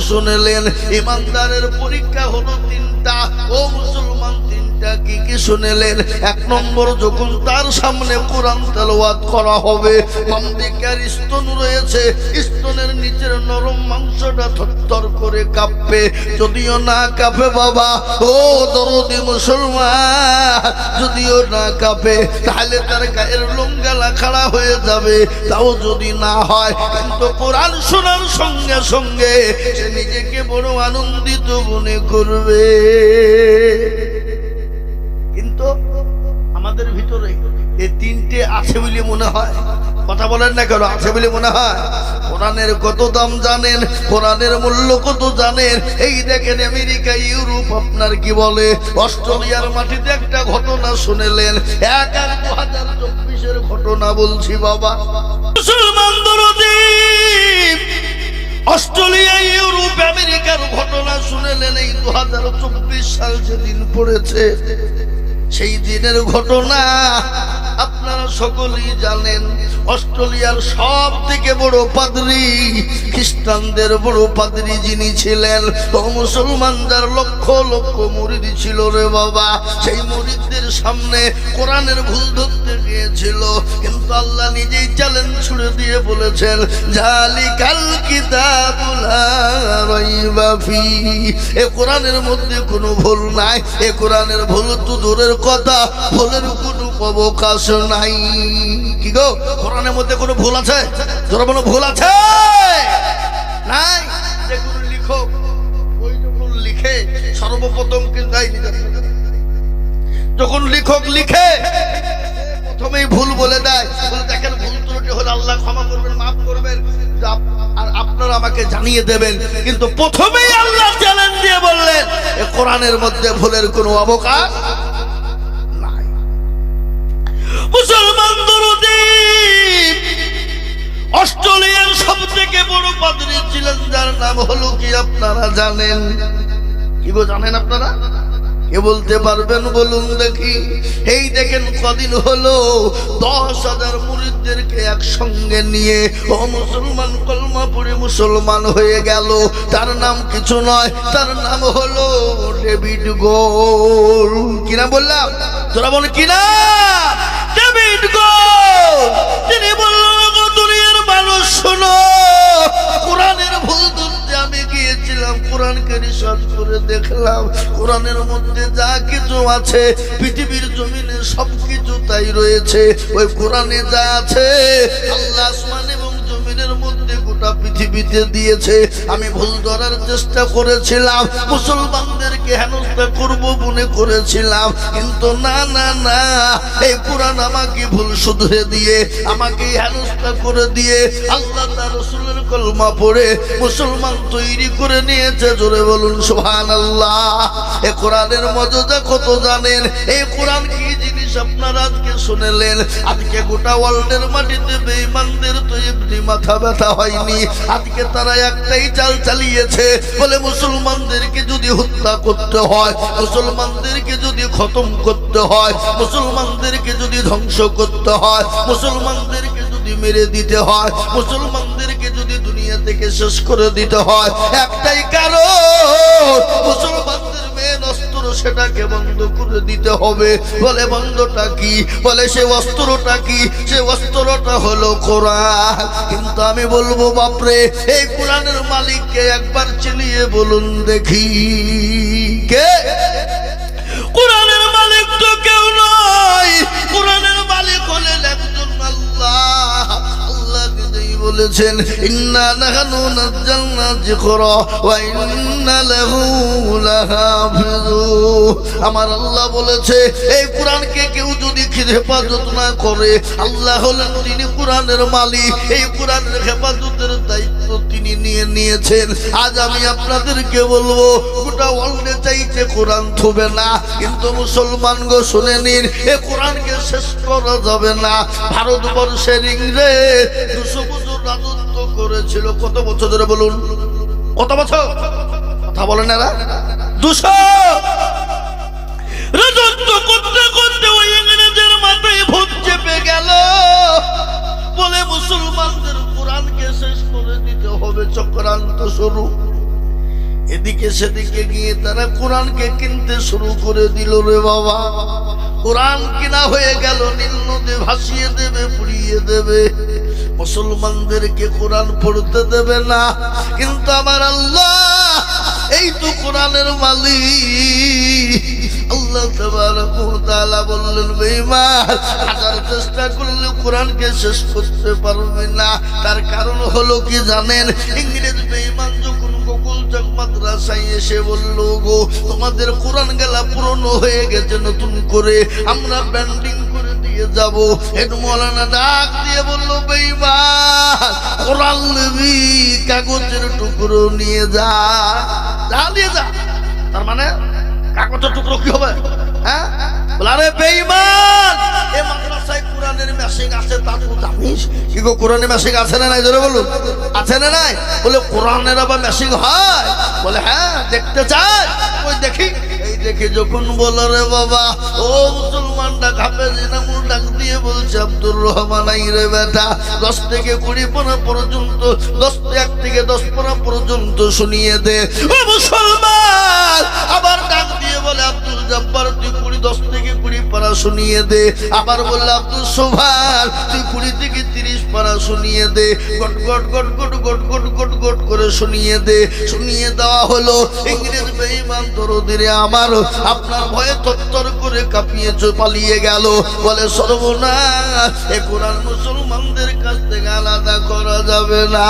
শুনলেন। ইমানদারের পরীক্ষা হলো তিনটা। ও মুসলমান, তিনটা কি কি শুনলেন? এক নম্বর, যখন তার সামনে কোরআন তেলাওয়াত করা হবে, বাম দিকে আর স্তন রয়েছে, স্তনের নিচের নরম মাংসটা থরথর করে কাঁপবে। যদিও না কাঁপে বাবা, ও দরদি মুসলমান, যদিও না কাঁপে, তাহলে তার গায়ের লোমগালা খাড়া হয়ে যাবে। তাও যদি না হয়, কিন্তু কোরআন শোনার সঙ্গে সঙ্গে সে নিজেকে বড় আনন্দিত মনে করবে। কিন্তু আমাদের ভিতরে এই তিনটে আছে বলে মনে হয়। কথা বলেন না কেন? আছে বলে মনে হয়। কোরআনের কত দাম জানেন? কোরআনের মূল্য কত জানেন? এই দেখেন, আমেরিকা, ইউরোপ, আপনার কি বলে, অস্ট্রেলিয়ার মাটিতে একটা ঘটনা শুনেলেন। 2024-এর ঘটনা বলছি বাবা। মুসলমান দরদি, অস্ট্রেলিয়া, ইউরোপ, আমেরিকার ঘটনা শুনেলেন। এই 2024 সাল যেদিন পড়েছে, সেই দিনের ঘটনা আপনারা সকলেই জানেন। অস্ট্রেলিয়ার সব থেকে বড় পাদ্রী, খ্রিস্টানদের বড় পাদ্রী যিনি ছিলেন, ও মুসলমান, যার লক্ষ লক্ষ মুরিদ ছিল রে বাবা, সেই মুরিদদের সামনে কোরআনের ভুল ধরতে গিয়েছিল। কিন্তু আল্লাহ নিজেই চ্যালেঞ্জ ছুড়ে দিয়ে বলেছেন, জালিকাল কিতাবুল লা রাইবা ফীহি, এ কোরআনের মধ্যে কোনো ভুল নাই। এ কোরআনের ভুল তো দূরের কথা, ভুলের কোনো অবকাশ নাই। কি গো, কোরআনের মধ্যে কোনো ভুল আছে? যারা বলো ভুল আছে নাই। যে কোনো লিখক ওই যখন লিখে, সর্বপ্রথম কিন্তু যখন লিখক লিখে প্রথমেই ভুল বলে দেয়, বলে দেখেন ভুল ত্রুটি হলে আল্লাহ ক্ষমা করবেন, মাফ করবেন, আর আপনারা আমাকে জানিয়ে দেবেন। কিন্তু প্রথমেই আল্লাহ চ্যালেঞ্জ দিয়ে বললেন, এ কোরআনের মধ্যে ভুলের কোনো অবকাশ নাই। মুসলমান দরদি, অস্ট্রেলিয়ার সব থেকে বড় পাদ্রী ছিলেন, যার নাম হলো কি আপনারা জানেন? কি গো, জানেন আপনারা? কে বলতে পারবেন বলুন দেখি? এই দেখেন, কদিন হলো 10,000 মুরিদদেরকে একসঙ্গে নিয়ে ও মুসলমান কলমা পড়ে মুসলমান হয়ে গেল। তার নাম কিছু নয়, তার নাম হলো ডেভিড গোল। কি নাম বললাম? তোরা বল কি না? ডেভিড গোল। তিনি বললেন, দুনিয়ার মানুষ শোনো, কোরআনের ভুল ধরতে আমি গিয়েছিলাম, কোরআনকে রিসার্চ করে দেখলাম, কোরআনের মধ্যে যা কিছু আছে পৃথিবীর জমিনে সবকিছু তাই রয়েছে। ওই কোরআনে যা আছে আল্লাহ আসমান এবং জমিনের মধ্যে গোটা পৃথিবীতে দিয়েছে। আমি ভুল ধরার চেষ্টা করেছিলাম, মুসলমানদেরকে হেনস্থা করব মনে করেছিলাম, কিন্তু না না না, এই কোরআন আমাকে ভুল শুধরে দিয়ে, আমাকে হেনস্থা করে দিয়ে আল্লাহ তার রাসূলের কলমা পড়ে মুসলমান তৈরি করে নিয়েছে। জোরে বলুন সুবহানাল্লাহ। এই কোরআনের মর্যাদা কত জানেন? এই কোরআন কি জিনিস আপনারা আজকে শুনলেন। আজকে গোটা ওয়ার্ল্ডের মাটিতে বেঈমানদের তো এমনি মাথা ব্যথা হয়নি। আজকে তারা একটাই চাল চালিয়েছে, বলে মুসলমানদেরকে যদি হত্যা করতে হয়, মুসলমানদেরকে যদি খতম করতে হয়, মুসলমানদেরকে যদি ধ্বংস করতে হয়, মুসলমানদেরকে যদি মেরে দিতে হয়, মুসলমানদেরকে যদি দুনিয়া থেকে শেষ করে দিতে হয়, একটাই কারণ, মুসলমানদের মেন অস্ত্র, সেটাকে বন্ধ করে দিতে হবে। বলে বন্ধটা কি? বলে সে অস্ত্রটা কি? সে অস্ত্রটা হলো কোরআন। কিন্তু আমি বলবো, বাপরে, এই কোরআনের মালিককে একবার চিনিয়ে বলুন দেখি, কে? কোরআনের মালিক তো কেউ নয়, কোরআনের মালিক হলেন একজন আল্লাহ। আল্লাহ নিজেই বলেছেন, ইন্না নাহনু নাযালনা যিকরা ওয়া ইন্না লাহু লাহাফিজুন। আমার আল্লাহ বলেছে, এই কোরআনকে কেউ যদি হেফাজত না করে, আল্লাহ হলেন তিনি কোরআনের মালিক। এই কোরআনের হেফাজতের দায়িত্ব তিনি নিয়ে নিয়েছেন। আজ আমি আপনাদেরকে বলবো, গোটা ওয়ার্ল্ডে চাইছে কোরআন থবে না, কিন্তু মুসলমান গো শুনে নিন, এ কোরআনকে শেষ করা যাবে না। ভারতবর্ষের ইংরেজ 200 বছর রাজত্ব করেছিল। কত বছর ধরে বলুন? কত বছর? কথা বলেন এরা? 200 রাজত্ব করতে করতে ওই ইংরেজের মাথায় ভূত চেপে গেল, বলে মুসলমানদের কোরআনকে শেষ করে দিতে হবে। চক্রান্ত শুরু। এদিকে সেদিকে গিয়ে তারা কোরআনকে কিনতে শুরু করে দিল রে বাবা। কোরআন কিনা হয়ে গেল, নীল নদে ভাসিয়ে দেবে, পুড়িয়ে দেবে, মুসলমানদেরকে কোরআন পড়তে দেবে না। কিন্তু আমার আল্লাহ এই তো কোরআনের মালিক। আল্লাহ তাবারাক ওয়া তাআলা বললেন, বেঈমান, হাজার চেষ্টা করলে কোরআনকে শেষ করতে পারবে না। তার কারণ হলো কি জানেন? ইংরেজ বেঈমান যখন গোকুলচক মাদ্রাসায় এসে বলল, গো তোমাদের কোরআন গেলা পুরনো হয়ে গেছে, নতুন করে আমরা ব্যান্ডিং করে দিয়ে যাব। হেড মাওলানা ডাক দিয়ে বলল, বেঈমান, কোরআন নিবি, কাগজের টুকরো নিয়ে যা, নিয়ে যা। তার মানে কাগজের টুকরো কি হবে? হ্যাঁ, বলে আরে বেঈমান, এই মাদ্রাসায় কোরআনের মেশিন আছে, তা তুই জানিস? কি গো, কোরআনের মেশিন আছে না নাই? জোরে বলুন, আছে না নাই? বলে কোরআনের আবার মেশিন হয়? বলে হ্যাঁ, দেখতে চাই? ওই দেখি। এই দেখে যখন বলো রে বাবা, ও মুসলমানটা হাফেজ ইনামুল ডাক দিয়ে বলছে, আব্দুর রহমান, আই রে বেটা, 10 থেকে 20 পারা পর্যন্ত, 1 থেকে 10 পারা পর্যন্ত শুনিয়ে দে। ও মুসলমান আবার ডাক দিয়ে বলে, আব্দুল জব্বার, তুই 10 থেকে 20 পারা শুনিয়ে দে। আবার বললে, আব্দুল সোভান, তুই 20 থেকে 30 পারা শুনিয়ে দে। গট গট গট গট গট গট গট গট করে শুনিয়ে দে। শুনিয়ে দেওয়া হলো। ইংরেজ বেঈমান দরদিরে আমার আপনার ভয়ে তত্তর করে কাঁপিয়ে পালিয়ে গেল। বলে, সর্বনাশ, এ কোরআন মুসলমানদের কাছ থেকে আলাদা করা যাবে না।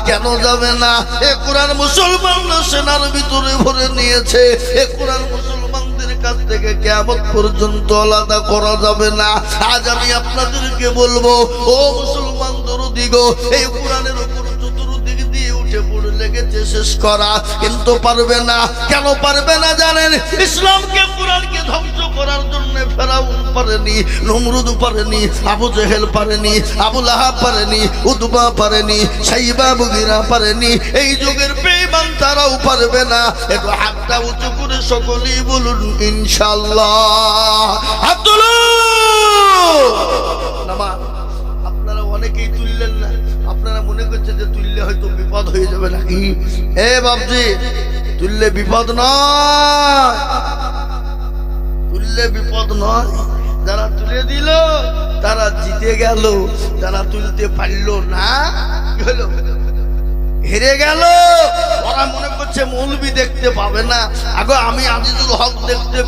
কেন যাবে না? এ কোরআন মুসলমানরা সেনার ভিতরে ভরে নিয়েছে। এ কোরআন মুসলমানদের কাছ থেকে কিয়ামত পর্যন্ত আলাদা করা যাবে না। আজ আমি আপনাদেরকে বলবো, ও মুসলমান দরদি গো, এই কোরআনের উপর চতুর্দিক দিয়ে উঠে পড়ে লেগেছে শেষ করা, কিন্তু পারবে না। কেন পারবে না জানেন? ইসলামকে, কোরআনকে ধ্বংস করার জন্য ফেরাউন পারেনি, নমরুদ পারেনি, আবু জেহেল পারেনি, আবু লাহাব পারেনি, উতবা পারেনি, সাইবা মুগিরা পারেনি। এই যুগের বেঈমান তারাও পারবে না। একটু হাতটা উঁচু করে সকলেই বলুন ইনশাআল্লাহ। হাত তুলুন। নামাজ আপনারা অনেকেই তুললেন না। আপনারা মনে করছেন যে তুললে হয়তো বিপদ হয়ে যাবে নাকি? এ বাবজি, তুললে বিপদ নয়, তুললে বিপদ নয়। যারা তুলে দিল তারা জিতে গেল, যারা তুলতে পারল না কি হলো? হেরে গেল। ওরা মনে করছে মৌলবি দেখতে পাবে না। আগে আমি আজিজুল হক দেখতে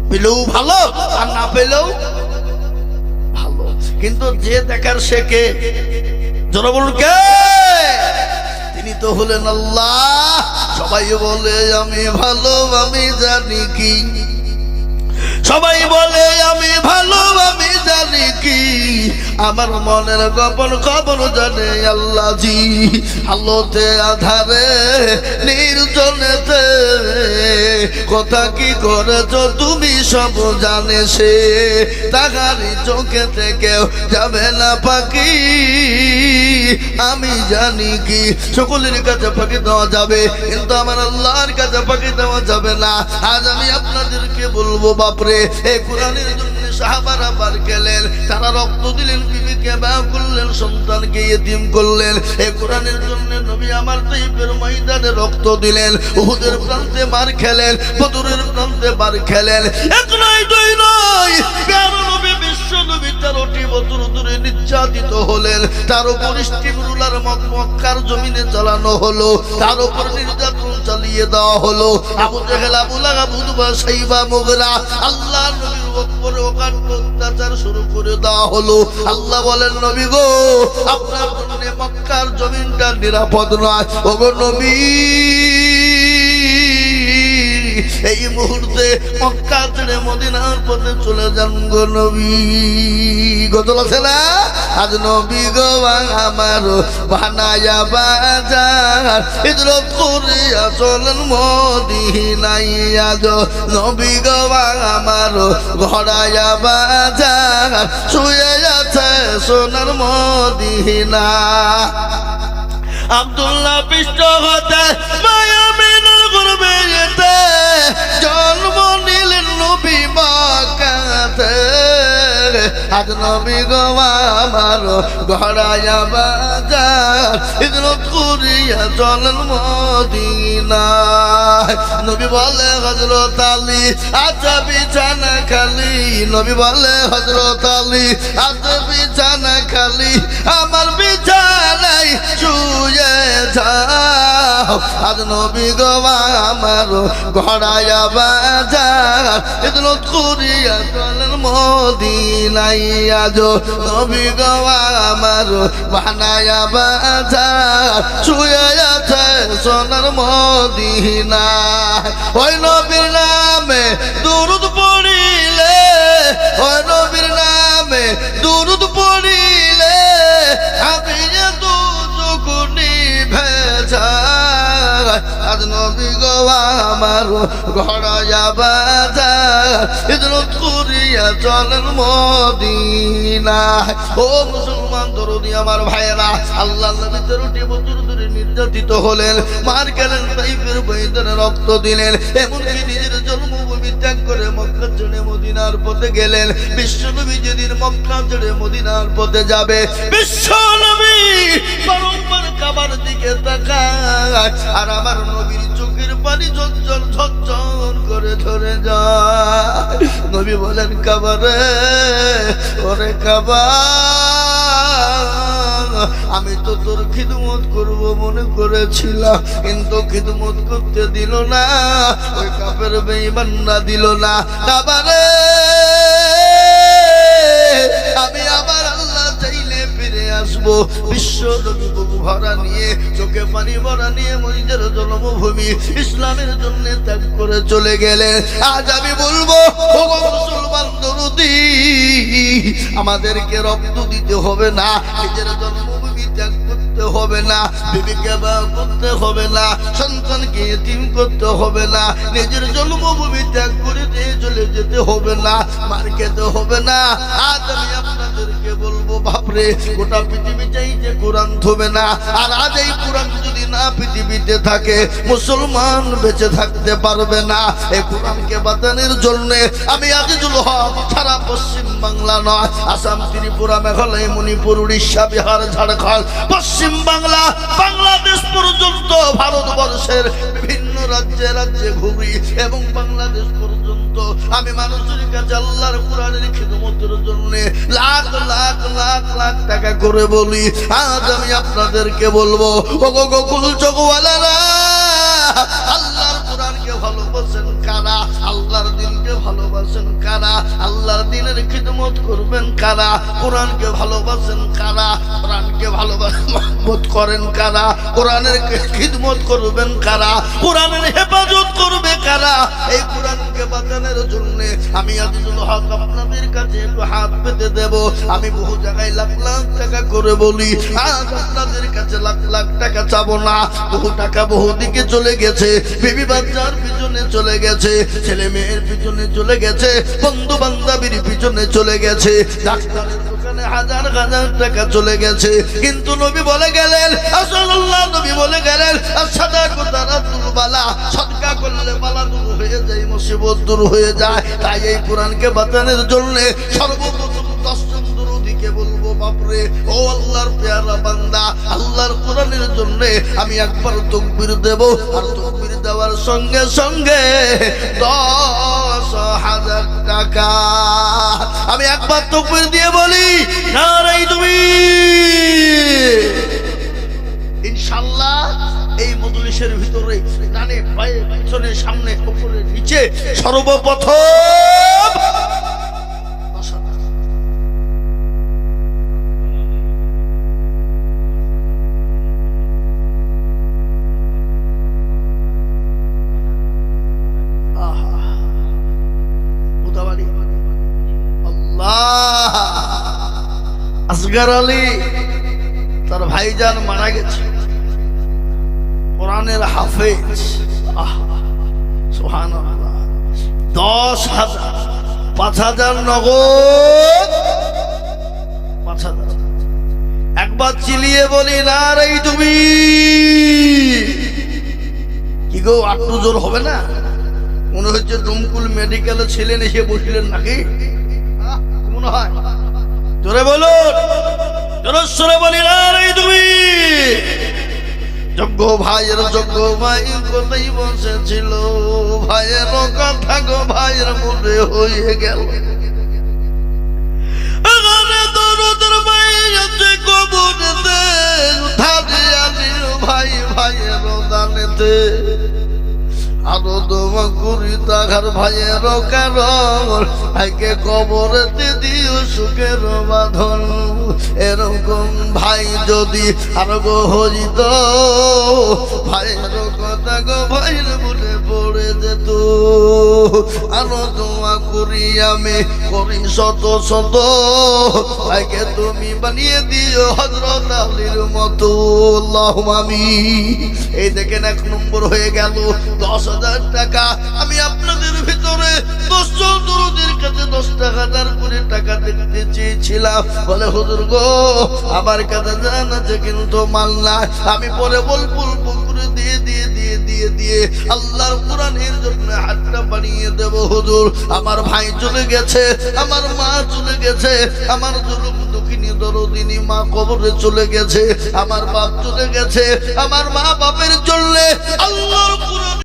পেলেও ভালো, আর না পেলেও ভালো। কিন্তু যে দেখার সে কে? জোরে বলুন কে? তিনি তো হলেন আল্লাহ। সবাই বলে আমি ভালো, আমি জানি কি। সবাই বলে আমি ভালো, আমি জানি কি। আমার মনের গোপন খবর জানে আল্লাহ জি। আলোতে আধারে নির্জনেতে কথা কি করেছ তুমি সব জানে সে। তাহারি চোখে থেকেও যাবে না পাখি, আমি জানি কি। সকলের কাছে ফাঁকি দেওয়া যাবে, কিন্তু আমার আল্লাহর কাছে ফাঁকি দেওয়া যাবে না। আজ আমি আপনাদেরকে বলবো, বাপরে, এই কোরআনের জন্য সাহাবারা বার গেলেন, তারা রক্ত দিলেন, বিবিকে বিবাহ করলেন, সন্তানকে ইতিম করলেন। এই কোরআনের জন্য নবী আমার তাইফের ময়দানে রক্ত দিলেন, উহুদের প্রান্তে মার খেলেন, বদরের প্রান্তে বার খেলেন। এক নয়, দুই নয়, 11 নবী, বিশ্ব নবী 13টি বছর ধরে নির্যাতিত হলেন। তার উপর স্টিম রুলার মক্কার জমিনে চালানো হলো, তার উপর নির্যাতন চালিয়ে দেওয়া হলো। আবু জেহেল, আবু লাহাব, উতবা, সাইবা, মুগরা, আল্লাহ নবীর উপরে অত্যাচার শুরু করে দেওয়া হলো। আল্লাহ বলেন, নবী গো, আপনার জন্য মক্কার জমিনটা নিরাপদ নয়। ওগো নবী, এই মুহূর্তে মক্কা ছেড়ে মদিনার পথে চলে যান গো নবী। গজল আছে না? আজ নবী গো আমার বানায়া বাজার, হিজরত করিয়া চলেন মদিনায়। আজ নবী গো আমার ঘরায়া বাজার, শুয়ে আছে সোনার মদিনা। আব্দুল্লাহ পৃষ্ঠ হতে মায়া মিনার করবে জন্ম নিলেন নবী মক্কাতে। আজ নবী গো আমার ঘরায়া বাজার হিজরত করিয়া চলেন মদিনায়। নবী বলে হযরত আলী আচ্ছা বিছানা খালি, নবী বলে হযরত আলী আচ্ছা বিছানা খালি, আমার বিছানায় শুয়ে যাও। আজ নবী গো আমার ঘরায়া বাজার হিজরত করিয়া চলেন মদিনায়। আজ নবী গো আমার বানায়া বাজার শুয়ে আছে সোনার মদিনায়। ওই নবীর নামে দুরূদ পড়িলে, ওই নবীর নামে দুরূদ পড়িলে আমি দু চোখ নিভে যায়। আজ নবী গো আমার ঘরায়া বাজার হিজরত করিয়া চলেন মদিনায়। ও মুসলমান দরদি আমার ভাইয়েরা, আল্লাহ নবী 13টি বছর ধরে নির্যাতিত হলেন, মার খেলেন, তাইফের বৈদের রক্ত দিলেন, এমনকি নিজের জন্মভূমি ত্যাগ করে মক্কা ছেড়ে মদিনার পথে গেলেন। বিশ্ব নবী যেদিন মক্কা ছেড়ে মদিনার পথে যাবে, বিশ্ব নবী বারংবার কাবার দিকে তাকায়, আর আমার নবীর চোখের পানি ঝরঝর ঝরঝর করে ঝরে যায়। নবী বলেন কাবা রে, ওরে কাবা, আমি তো তোর খিদমত করব মনে করেছিলাম, কিন্তু খিদমত করতে দিল না, ওই কাফের বেঈমানরা দিল না। কাবা রে, আমি আবার আল্লাহ চাইলে ফিরে আসবো। বিশ্ব নবী বুক ভরা নিয়ে, চোখে পানি ভরা নিয়ে নিজের জন্মভূমি ইসলামের জন্য ত্যাগ করে চলে গেলেন। আজ আমি বলবো ও মুসলমান দরদি, আমাদেরকে রক্ত দিতে হবে না, নিজের জন্মভূমি ত্যাগ করতে হবে না, বিবিকে বিবাহ করতে হবে না, সন্তানকে এতিম করতে হবে না, নিজের জন্মভূমি ত্যাগ করে দিয়ে চলে যেতে হবে না, মার খেতে হবে না। আজ আমি আপনাদেরকে বলবো বাপরে, গোটা পৃথিবী চাইছে কোরআন থবে না, আর আজ এই কোরআন যদি না পৃথিবীতে থাকে মুসলমান বেঁচে থাকতে পারবে না। এই কোরআনকে বাঁচানোর জন্য আমি আজিজুল হক সারা পশ্চিম বাংলা নয়, আসাম, ত্রিপুরা, মেঘালয়, মণিপুর, উড়িষ্যা, বিহার, ঝাড়খণ্ড, পশ্চিম বাংলা, বাংলাদেশ পর্যন্ত ভারতবর্ষের বিভিন্ন রাজ্যে রাজ্যে ঘুরি এবং বাংলাদেশ পর্যন্ত আমি মানুষের কাছে আল্লাহর কোরআনের খিদমতের জন্য লাখ লাখ লাখ লাখ টাকা করে বলি। আজ আমি আপনাদেরকে বলবো, ও গো গোকুল চকওয়ালারা, আল্লাহর কোরআনকে ভালোবাসেন কারা, আল্লাহর দিনকে ভালোবাসেন কারা, আল্লাহর দিনের খিদমত করবেন কারা, কোরআনকে ভালোবাসেন কারা, কোরআনকে ভালোবাসা করেন কারা, কোরআনের খিদমত করবেন কারা, কোরআনের হেফাজত করবে কারা, এই কোরআনকে বাঁচানোর জন্য আমি আজিজুল হক আপনাদের কাছে একটু হাত পেতে দেব। আমি বহু জায়গায় লাখ লাখ টাকা করে বলি, আজ আপনাদের কাছে লাখ লাখ টাকা চাবো না। বহু টাকা বহু দিকে চলে গেছে, বিবি বাচ্চার পিছনে চলে গেছে, ছেলে মেয়ের পিছনে চলে গেছে, বন্ধু বান্ধবীর পিছনে চলে গেছে, ডাক্তারের দোকানে হাজার হাজার টাকা চলে গেছে। কিন্তু নবী বলে গেলেন, রাসূলুল্লাহ নবী বলে গেলেন, সাদাকাতু রাতুল বালা, সদকা করলে বালা দূর হয়ে যায়, মুসিবত দূর হয়ে যায়। তাই এই কোরআনকে বাঁচানোর জন্য সর্বপ্রথম 10 জন দরুদীকে বলবো, বাপরে ও আল্লাহর পেয়ারা বান্দা, আল্লাহর কোরআনের জন্য আমি একবার তাকবীর দেব, আর তাকবীর দেওয়ার সঙ্গে সঙ্গে 10,000 টাকা। আমি একবার তাকবীর দিয়ে বলি, নারাই তুমি। ইনশাআল্লাহ এই মজলিসের ভিতরে ডানে বায়ে পিছনে সামনে উপরে নিচে সর্বপ্রথম আসগর আলী, তার ভাইজান মারা গেছে, কোরআনের হাফেজ। সুবহানাল্লাহ। 10,000, 5,000 নগদ, 5,000। একবার চিলিয়ে বলি, নারাই তুমি। কি গো, একটু জোর হবে না? মনে হচ্ছে ডুমকুল মেডিকেলে ছিলেন, এসে বসলেন নাকি? মনে হয় জোরে বলুন, জোরে বলি না রে তুমি। যোগ্য ভাইয়ের যোগ্য ভাই কোথায় বসেছিল, ভাইয়ের কথা গো ভাইয়ের মনে হয়ে গেল। ভাই ভাইয়ের দানেতে আরো দোয়া করি তাহার ভাইয়ের কারণ, ভাইকে কবরেতে দিও সুখের বাঁধন। এরকম ভাই যদি আরো গো হইত, ভাইয়ের কথা গো ভাইয়ের মনে পড়ে যেত। আরো দোয়া করি আমি করি শত শত, ভাইকে তুমি বানিয়ে দিও হযরত আলীর মতো। আল্লাহুম্মা আমিন। এই দেখেন 1 নম্বর হয়ে গেল 10,000 টাকা। আমি আপনাদের ভিতরে 10 জন দরুদের কাছে 10 টাকা দান করে টাকা দিতে চেয়েছিলাম। বলে হুজুর গো আমার কাছে জান আছে কিন্তু মাল নাই, আমি পরে বলবো করে দিয়ে দিয়ে দিয়ে দিয়ে দিয়ে আল্লাহর কোরআনের জন্য হাতটা বাড়িয়ে দেব। হুজুর আমার ভাই চলে গেছে, আমার মা চলে গেছে, আমার জুলুম দুঃখিনী দরদিনী মা কবরে চলে গেছে, আমার বাপ চলে গেছে, আমার মা বাপের চললে আল্লাহর কোরআন